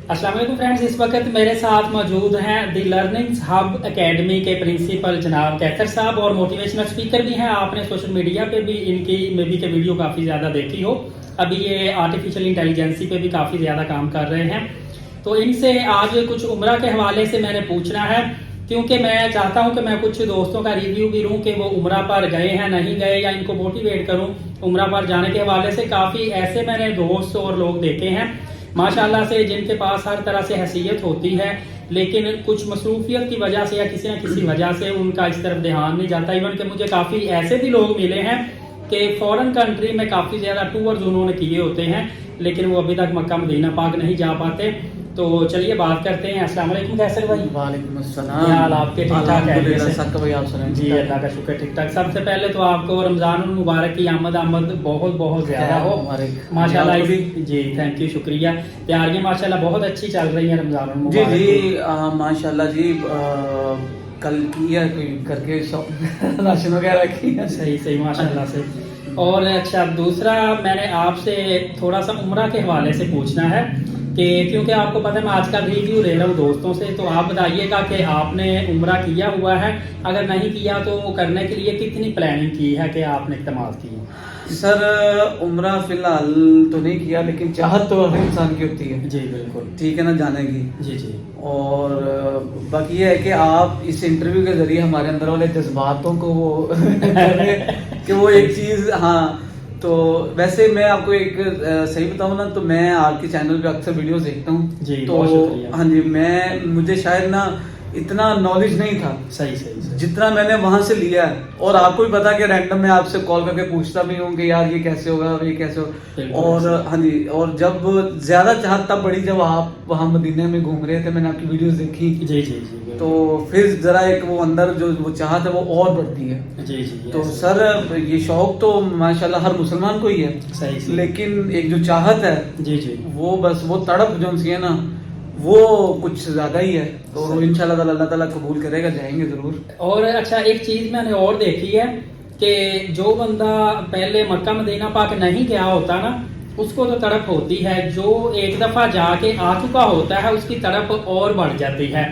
अस्सलाम वालेकुम फ्रेंड्स, इस वक्त मेरे साथ मौजूद हैं दी लर्निंग्स हब एकेडमी के प्रिंसिपल जनाब कैथर साहब और मोटिवेशनल स्पीकर भी हैं। आपने सोशल मीडिया पे भी इनकी मेबी के वीडियो काफ़ी ज़्यादा देखी हो। अभी ये आर्टिफिशियल इंटेलिजेंसी पे भी काफ़ी ज़्यादा काम कर रहे हैं। तो इनसे आज कुछ उम्रा के हवाले से मैंने पूछना है, क्योंकि मैं चाहता हूं कि मैं कुछ दोस्तों का रिव्यू भी लूं कि वो उम्रा पर गए हैं नहीं गए, या इनको मोटिवेट करूं उम्रा पर जाने के हवाले से। काफ़ी ऐसे मैंने दोस्त और लोग देखे हैं माशाल्लाह से जिनके पास हर तरह से हैसियत होती है, लेकिन कुछ मसरूफियत की वजह से या किसी न किसी वजह से उनका इस तरफ ध्यान नहीं जाता। इवन कि मुझे काफ़ी ऐसे भी लोग मिले हैं कि फॉरेन कंट्री में काफ़ी ज़्यादा टूर्स उन्होंने किए होते हैं, लेकिन वो अभी तक मक्का मदीना पाक नहीं जा पाते। तो चलिए बात करते हैं। अस्सलाम वालेकुम कैसर भाई। वालेकुम अस्सलाम। क्या हाल आपके? ठीक ठाक है भाई, आप सुनाएं? जी अल्लाह का शुक्र ठीक ठाक। सबसे पहले तो आपको रमजान मुबारक की आमद बहुत बहुत ज्यादा हो माशाल्लाह। जी थैंक यू, शुक्रिया। तैयारियां माशाल्लाह बहुत अच्छी चल रही हैं रमजान मुबारक। जी माशाल्लाह जी। कल की है कोई करके शॉपिंग राशन वगैरह की है। सही माशाल्लाह से। और अच्छा, दूसरा मैंने आपसे थोड़ा सा उम्रा के हवाले से पूछना है कि क्योंकि आपको पता है मैं आज का रिव्यू ले रहा हूँ दोस्तों से, तो आप बताइएगा कि आपने उम्रा किया हुआ है, अगर नहीं किया तो करने के लिए कितनी प्लानिंग की है कि आपने इस्तेमाल की है? सर उम्रा फिलहाल तो नहीं किया, लेकिन चाहत तो हर इंसान की होती है। जी बिल्कुल, ठीक है ना, जाने की। जी और बाकी ये है कि आप इस इंटरव्यू के जरिए हमारे अंदर वाले जज्बातों को वो कि वो एक चीज। हाँ, तो वैसे मैं आपको एक सही बताऊं ना, तो मैं आपके चैनल पे अक्सर वीडियोस देखता हूँ। जी, तो हाँ जी, मुझे शायद ना इतना नॉलेज नहीं था सही जितना मैंने वहां से लिया है। और आपको भी पता कि रैंडम मैं आपसे कॉल करके पूछता भी हूँ कि यार ये कैसे होगा, ये कैसे होगा। और हाँ जी, और जब ज्यादा चाहत तब बड़ी जब आप वहाँ मदीने में घूम रहे थे, मैंने आपकी वीडियोस देखी। जी तो फिर जरा एक वो अंदर जो वो चाहत है वो और बढ़ती है। जी तो सर ये शौक तो माशाल्लाह हर मुसलमान को ही है। सही लेकिन एक जो चाहत है जी वो बस वो तड़प जो है ना, वो कुछ ज्यादा ही है। तो इंशाल्लाह अल्लाह ताला कबूल करेगा, जाएंगे जरूर। और अच्छा, एक चीज मैंने और देखी है कि जो बंदा पहले मक्का मदीना पाक नहीं गया होता ना, उसको तो तड़प होती है। जो एक दफा जाके आ चुका होता है उसकी तड़प और बढ़ जाती है।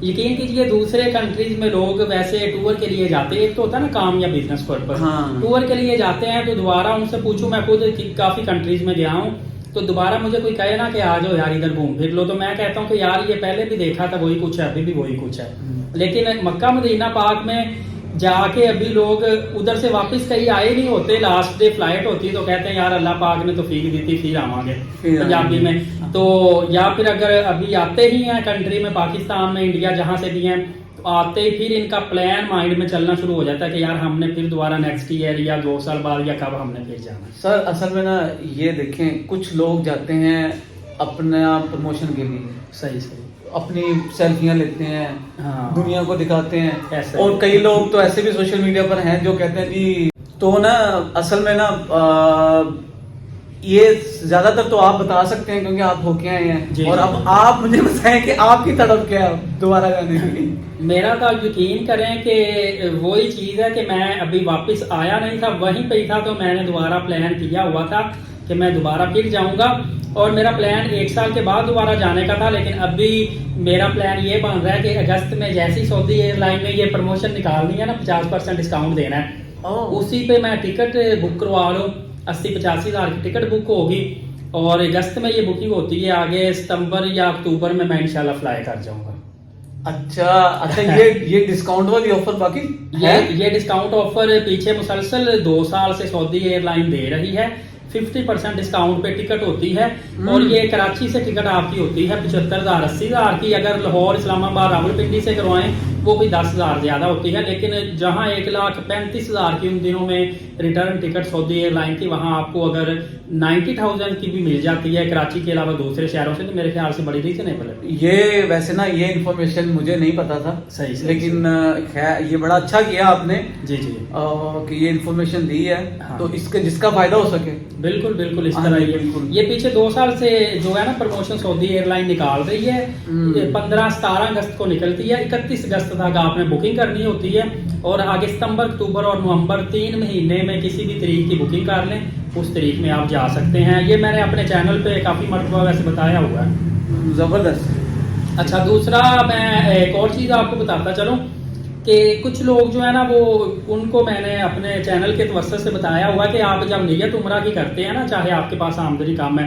यकीन कीजिए, दूसरे कंट्रीज में लोग वैसे टूर के लिए जाते हैं, एक तो होता है ना काम या बिजनेस पर्पस। हाँ। टूर के लिए जाते हैं तो दोबारा उनसे पूछूं, मैं खुद काफी कंट्रीज में गया हूँ, तो दोबारा मुझे कोई कहे ना कि आ जाओ यार इधर घूम फिर लो, तो मैं कहता हूँ कि यार ये पहले भी देखा था, वही कुछ है, अभी भी वही कुछ है। लेकिन मक्का मदीना पाक में जाके अभी लोग उधर से वापस कहीं आए नहीं होते, लास्ट डे फ्लाइट होती है तो कहते हैं यार अल्लाह पाक ने तो फीक दी थी, फिर आवांगे पंजाबी में। तो या फिर अगर अभी आते ही हैं कंट्री में, पाकिस्तान में, इंडिया जहां से भी हैं, तो आते ही फिर इनका प्लान माइंड में चलना शुरू हो जाता है कि यार हमने फिर दोबारा नेक्स्ट ईयर या 2 साल बाद या कब हमने फिर जाना। सर असल में ना ये देखें, कुछ लोग जाते हैं अपना प्रमोशन के लिए। सही अपनी सेल्फियां लेते हैं। हाँ। दुनिया को दिखाते हैं। और कई लोग तो ऐसे भी सोशल मीडिया पर हैं जो कहते हैं जी, तो ना असल में ना ये ज्यादातर तो आप बता सकते हैं क्योंकि आप होके आए हैं। और अब आप मुझे बताएं कि आपकी तड़प क्या है दोबारा जाने की? मेरा तो यकीन करें कि वही चीज है कि मैं अभी वापस आया नहीं था, वहीं पे ही था, तो मैंने दोबारा प्लान किया हुआ था कि मैं दोबारा फिर जाऊंगा। और मेरा प्लान 1 साल के बाद दोबारा जाने का था, लेकिन अभी मेरा प्लान ये बन रहा है कि अगस्त में जैसी सऊदी एयरलाइन में ये प्रमोशन निकालनी है ना, 50% डिस्काउंट देना है, उसी पे मैं टिकट बुक करवा लूँ। 80-85 हज़ार की टिकट बुक होगी और अगस्त में ये बुकिंग होती है। आगे सितंबर या अक्टूबर में मैं इंशाल्लाह फ्लाई कर जाऊंगा। अच्छा ये डिस्काउंट वाली ऑफर बाकी ये डिस्काउंट ऑफर पीछे मुसलसल 2 साल से सऊदी एयरलाइन दे रही है। 50% डिस्काउंट पे टिकट होती है। और ये कराची से टिकट आपकी होती है 75,000 80,000 की। अगर लाहौर इस्लामाबाद रावलपिंडी से करवाएं वो कोई 10,000 ज्यादा होती है। लेकिन जहां 1,35,000 की उन दिनों में रिटर्न टिकट सऊदी एयरलाइन की, वहां आपको अगर 90,000 की भी मिल जाती है कराची के अलावा दूसरे शहरों से, तो मेरे ख्याल से बड़ी रीजनेबल है। ये वैसे ना ये इन्फॉर्मेशन मुझे नहीं पता था। सही लेकिन खैर ये बड़ा अच्छा किया आपने। जी कि ये इन्फॉर्मेशन दी है। हाँ। तो इसके जिसका फायदा हो सके बिल्कुल इस तरह ये पीछे 2 साल से जो है ना प्रमोशन सऊदी एयरलाइन निकाल रही है। 15-17 अगस्त को निकलती है, 31 अगस्त तक आपने बुकिंग करनी होती है। और आगे सितंबर, अक्टूबर और नवंबर 3 महीने में किसी भी तारीख की बुकिंग कर लें, उस तारीख में आप जा सकते हैं। ये मैंने अपने चैनल पे काफी मरतबा वैसे बताया हुआ है। जबरदस्त। अच्छा, दूसरा मैं एक और चीज़ आपको बताता चलूँ कि कुछ लोग जो है ना वो, उनको मैंने अपने चैनल के तवस्सुत से बताया हुआ कि आप जब नियत उम्रा की करते हैं ना, चाहे आपके पास आमदनी कम है,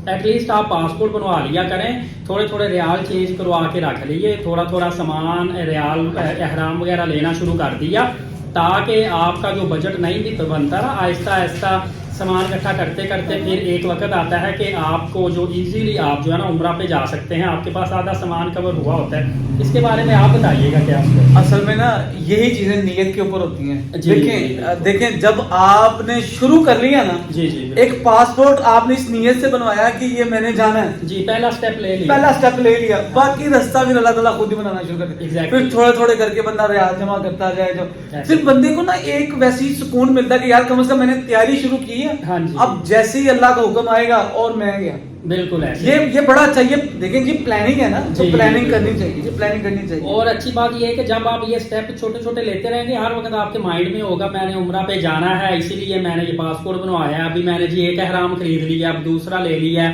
एटलीस्ट आप पासपोर्ट बनवा लिया करें, थोड़े थोड़े रियाल चेंज करवा के रख लीजिए, थोड़ा थोड़ा सामान रियाल एहराम वगैरह लेना शुरू कर दिया, ताकि आपका जो बजट नहीं भी बनता ना, आहिस्ता आहिस्ता सामान इकट्ठा करते करते फिर एक वक्त आता है कि आपको जो इजीली आप जो है ना उम्रा पे जा सकते हैं, आपके पास आधा सामान कवर हुआ होता है। इसके बारे में आप बताइएगा क्या? असल में ना यही चीजें नीयत के ऊपर होती हैं। जी, देखें देखें, जब आपने शुरू कर लिया ना, जी जी, एक पासपोर्ट आपने इस नीयत से बनवाया कि ये मैंने जाना है, जी, पहला स्टेप ले लिया, पहला स्टेप ले लिया, बाकी रास्ता फिर अल्लाह ताला खुद ही बनाना शुरू कर देता है। फिर थोड़े थोड़े करके बंदा रियाल जमा करता जाए, जो फिर बंदे को ना एक वैसी सुकून मिलता है कि यार कम से कम मैंने तैयारी शुरू की है, हाँ जी, अब जैसे ही अल्लाह का हुक्म आएगा और मैं गया। बिल्कुल है, ये बड़ा अच्छा, ये देखें जी प्लानिंग है ना, तो जी, प्लानिंग जी, करनी चाहिए, ये प्लानिंग करनी चाहिए। और अच्छी बात ये है कि जब आप ये स्टेप छोटे छोटे लेते रहेंगे, हर वक्त आपके माइंड में होगा मैंने उम्रा पे जाना है, इसीलिए मैंने ये पासपोर्ट बनवाया, अभी मैंने जी एक एहराम खरीद लिया, अब दूसरा ले लिया,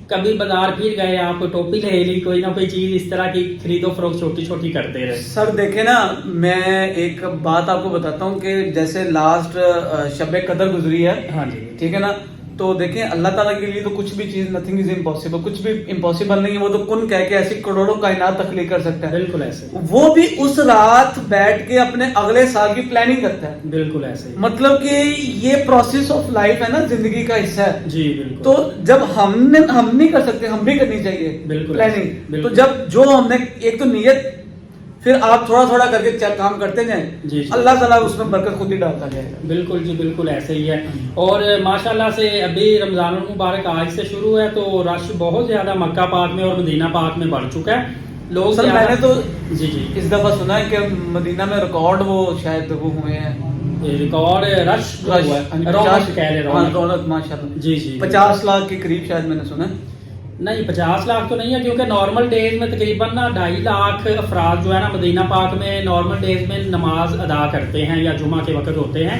कभी बाजार फिर गए, आप टोपी ले ली, कोई ना कोई चीज इस तरह की खरीदो फरोख्त छोटी छोटी करते रहे। सर देखे ना, मैं एक बात आपको बताता हूँ कि जैसे लास्ट शब कदर गुजरी है, हाँ जी, ठीक है ना, तो देखें अल्लाह ताला के लिए तो कुछ भी चीज, नथिंग इज इम्पॉसिबल, कुछ भी इम्पॉसिबल नहीं है। वो तो कुन कह के ऐसी करोड़ों कायनात तख्लीक कर सकता है। बिल्कुल ऐसे, वो भी उस रात बैठ के अपने अगले साल की प्लानिंग करता है। बिल्कुल ऐसे, मतलब कि ये प्रोसेस ऑफ लाइफ है ना, जिंदगी का हिस्सा है। जी बिल्कुल। तो जब हम नहीं कर सकते, हम भी करनी चाहिए बिल्कुल प्लानिंग। तो जब जो हमने एक तो नियत, फिर आप थोड़ा थोड़ा करके काम करते जाएं, जी, अल्लाह ताला उसमें बरकत खुद ही डालता जाएगा। बिल्कुल जी, बिल्कुल ऐसे ही है। और माशाल्लाह से अभी रमजानुल मुबारक आज से शुरू है, तो रश बहुत ज्यादा मक्का पाक में और मदीना पाक में बढ़ चुका है। लोग सर मैंने तो जी जी इस दफा सुना है कि मदीना में रिकॉर्ड वो शायद वो हुए हैं, रिकॉर्ड रश हुआ है, रौनक कह रहे, रौनक माशाल्लाह, जी जी, 50 लाख के करीब शायद मैंने सुना है। नहीं 50 लाख तो नहीं है, क्योंकि नॉर्मल डेज में तकरीबन ना 2.5 लाख अफराद जो है ना मदीना पाक में नॉर्मल डेज में नमाज अदा करते हैं या जुमा के वक्त होते हैं।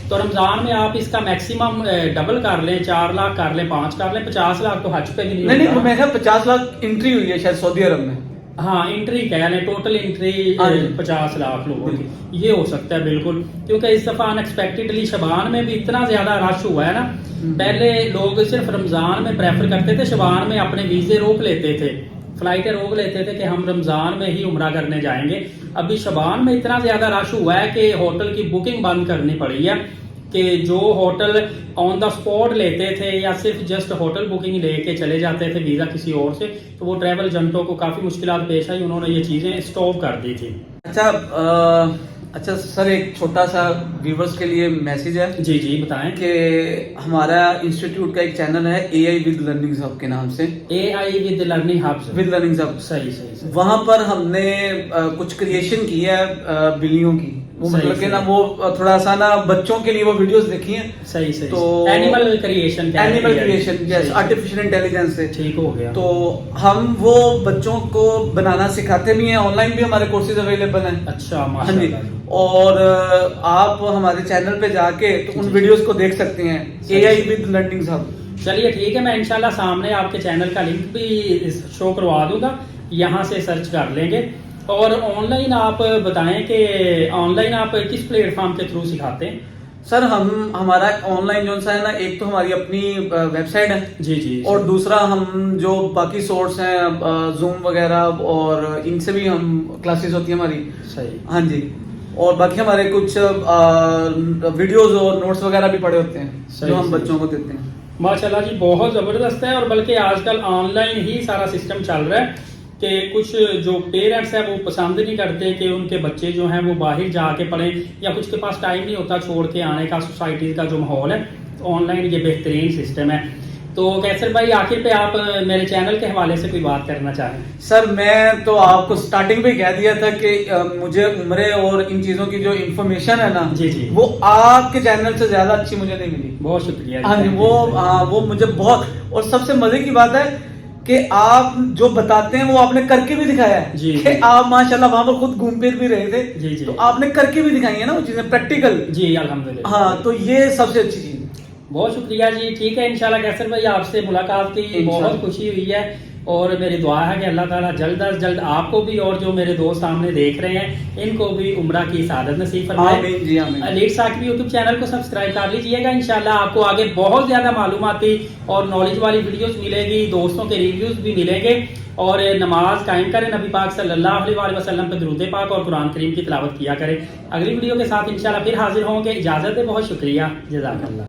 तो रमजान में आप इसका मैक्सिमम डबल कर लें, 4 लाख कर लें, 5 कर लें, 50 लाख तो हज पे भी नहीं नहीं, मैं 50 लाख एंट्री हुई है शायद सऊदी अरब में। हाँ, एंट्री कह लें, टोटल एंट्री 50 लाख लोगों की, ये हो सकता है बिल्कुल। क्योंकि इस दफा अनएक्सपेक्टेडली शबान में भी इतना ज्यादा रश हुआ है ना। पहले लोग सिर्फ रमजान में प्रेफर करते थे, शबान में अपने वीजे रोक लेते थे, फ्लाइटें रोक लेते थे कि हम रमजान में ही उम्रा करने जाएंगे। अभी शबान में इतना ज्यादा रश हुआ है कि होटल की बुकिंग बंद करनी पड़ी है, कि जो होटल ऑन द स्पॉट लेते थे या सिर्फ जस्ट होटल बुकिंग लेके चले जाते थे वीजा किसी और से, तो वो ट्रैवल एजेंटों को काफी मुश्किलात पेश आई, उन्होंने ये चीजें स्टॉप कर दी थी। अच्छा सर, एक छोटा सा व्यूवर्स के लिए मैसेज है। जी जी बताएं। कि हमारा इंस्टीट्यूट का एक चैनल है AI विद लर्निंग हब के नाम से, AI with learning hub, with learning hub, सही सही। वहां पर हमने कुछ क्रिएशन की है बिल्लियों की, वो मतलब कि ना वो थोड़ा सा ना बच्चों के लिए वो वीडियोस देखी हैं। सही सही। तो animal creation, yes, artificial intelligence से ठीक हो गया। तो हम वो बच्चों को बनाना सिखाते भी हैं, ऑनलाइन भी हमारे कोर्सेज अवेलेबल हैं। अच्छा माशाल्लाह। और आप हमारे चैनल पे जाके तो उन वीडियोस को देख सकते हैं, AI विद लर्निंग हब। चलिए ठीक है, मैं इंशाल्लाह सामने आपके चैनल का लिंक भी शो करवा दूंगा, यहाँ से सर्च कर लेंगे। और ऑनलाइन आप बताएं कि ऑनलाइन आप किस प्लेटफॉर्म के थ्रू सिखाते हैं? सर हमारा ऑनलाइन जो सा है ना, एक तो हमारी अपनी वेबसाइट है, जी जी, और दूसरा हम जो बाकी सोर्स हैं जूम वगैरह, और इनसे भी हम क्लासेस होती है हमारी। सही, हाँ जी। और बाकी हमारे कुछ वीडियोस और नोट्स वगैरह भी पड़े होते हैं जो हम बच्चों को देते हैं। माशाल्लाह जी, बहुत जबरदस्त है। और बल्कि आजकल ऑनलाइन ही सारा सिस्टम चल रहा है कि कुछ जो पेरेंट्स हैं वो पसंद नहीं करते कि उनके बच्चे जो हैं वो बाहर जाके पढ़ें, या कुछ के पास टाइम नहीं होता छोड़ के आने का, सोसाइटी का जो माहौल है। तो ऑनलाइन ये बेहतरीन सिस्टम है। तो कैसर भाई, आखिर पे आप मेरे चैनल के हवाले से कोई बात करना चाहें? सर मैं तो आपको स्टार्टिंग में कह दिया था कि मुझे उम्रे और इन चीजों की जो इन्फॉर्मेशन है ना, जी जी, वो आपके चैनल से ज्यादा अच्छी मुझे नहीं मिली। बहुत शुक्रिया। हाँ जी, वो मुझे बहुत, और सबसे मजे की बात है कि आप जो बताते हैं वो आपने करके भी दिखाया है जी, कि आप माशाल्लाह वहां पर खुद घूम फिर भी रहे थे। जी जी, तो आपने करके भी दिखाई है ना वो चीजें, प्रैक्टिकल। जी अल्हम्दुलिल्लाह। हाँ, तो ये सबसे अच्छी चीज। बहुत शुक्रिया जी। ठीक है, इंशाल्लाह कैसर भाई आपसे मुलाकात की बहुत खुशी हुई है। اور میری دعا ہے کہ اللہ تعالیٰ جلد از جلد آپ کو بھی اور جو میرے دوست سامنے دیکھ رہے ہیں ان کو بھی عمرہ کی سعادت نصیب فرمائے. آمین جی آمین. لیڈ ثاقبی یوٹیوب چینل کو سبسکرائب کر لیجئے گا. انشاءاللہ آپ کو آگے بہت زیادہ معلوماتی اور نالج والی ویڈیوز ملے گی, دوستوں کے ریویوز بھی ملیں گے. اور نماز قائم کریں, نبی پاک صلی اللہ علیہ وآلہ وسلم پہ درود پاک اور قرآن کریم کی تلاوت کیا کریں. اگلی ویڈیو کے ساتھ انشاءاللہ پھر حاضر ہوں گے. اجازت ہے, بہت شکریہ, جزاک اللہ.